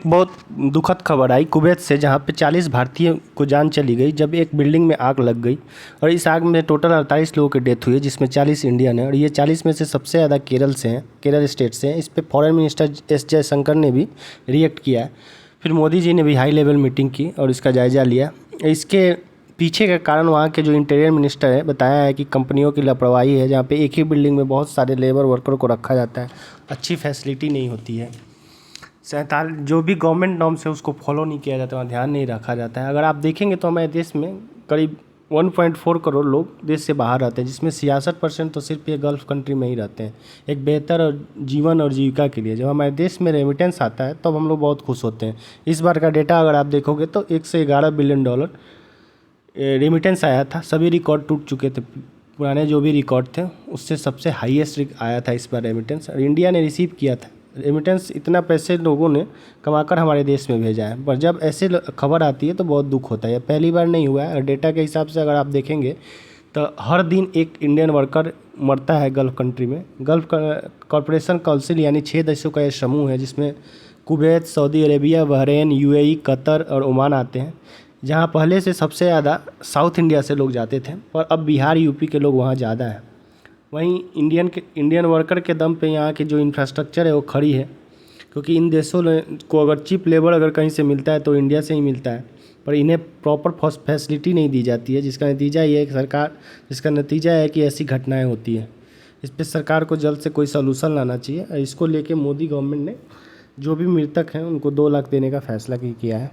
बहुत दुखद खबर आई कुवैत से, जहाँ पे 40 भारतीय को जान चली गई जब एक बिल्डिंग में आग लग गई। और इस आग में टोटल 48 लोगों की डेथ हुई है, जिसमें 40 इंडियन है। और ये 40 में से सबसे ज़्यादा केरल से हैं, केरल स्टेट से हैं। इस पे फॉरेन मिनिस्टर एस जयशंकर ने भी रिएक्ट किया है। फिर मोदी जी ने भी हाई लेवल मीटिंग की और इसका जायज़ा लिया। इसके पीछे का कारण वहाँ के जो इंटीरियर मिनिस्टर है बताया है कि कंपनियों की लापरवाही है, जहाँ पे एक ही बिल्डिंग में बहुत सारे लेबर वर्कर को रखा जाता है, अच्छी फैसिलिटी नहीं होती है। जो भी गवर्नमेंट नॉर्म्स है उसको फॉलो नहीं किया जाता, वहाँ ध्यान नहीं रखा जाता है। अगर आप देखेंगे तो हमारे देश में करीब 1.4 करोड़ लोग देश से बाहर रहते हैं, जिसमें 66% तो सिर्फ ये गल्फ़ कंट्री में ही रहते हैं, एक बेहतर और जीवन और जीविका के लिए। जब हमारे देश में रेमिटेंस आता है तब हम लोग बहुत खुश होते हैं। इस बार का डेटा अगर आप देखोगे तो 1 से 11 बिलियन डॉलर रेमिटेंस आया था। सभी रिकॉर्ड टूट चुके थे, पुराने जो भी रिकॉर्ड थे उससे सबसे हाईएस्ट आया था इस बार रेमिटेंस, और इंडिया ने रिसीव किया था रेमिटेंस। इतना पैसे लोगों ने कमाकर हमारे देश में भेजा है, पर जब ऐसे खबर आती है तो बहुत दुख होता है। पहली बार नहीं हुआ है, और डेटा के हिसाब से अगर आप देखेंगे तो हर दिन एक इंडियन वर्कर मरता है गल्फ़ कंट्री में। गल्फ़ कॉरपोरेशन काउंसिल यानी 6 देशों का ये समूह है, जिसमें Kuwait, Saudi Arabia, Bahrain, UAE, Qatar और ओमान आते हैं। जहाँ पहले से सबसे ज़्यादा साउथ इंडिया से लोग जाते थे, पर अब बिहार यूपी के लोग वहाँ ज़्यादा हैं। वहीं इंडियन वर्कर के दम पे यहाँ की जो इंफ्रास्ट्रक्चर है वो खड़ी है, क्योंकि इन देशों को अगर चीप लेबर अगर कहीं से मिलता है तो इंडिया से ही मिलता है, पर इन्हें प्रॉपर फैसिलिटी नहीं दी जाती है, जिसका नतीजा है कि ऐसी घटनाएं होती हैं। इस पर सरकार को जल्द से कोई सलूशन लाना चाहिए। इसको लेके मोदी गवर्नमेंट ने जो भी मृतक हैं उनको 2 लाख देने का फैसला किया है।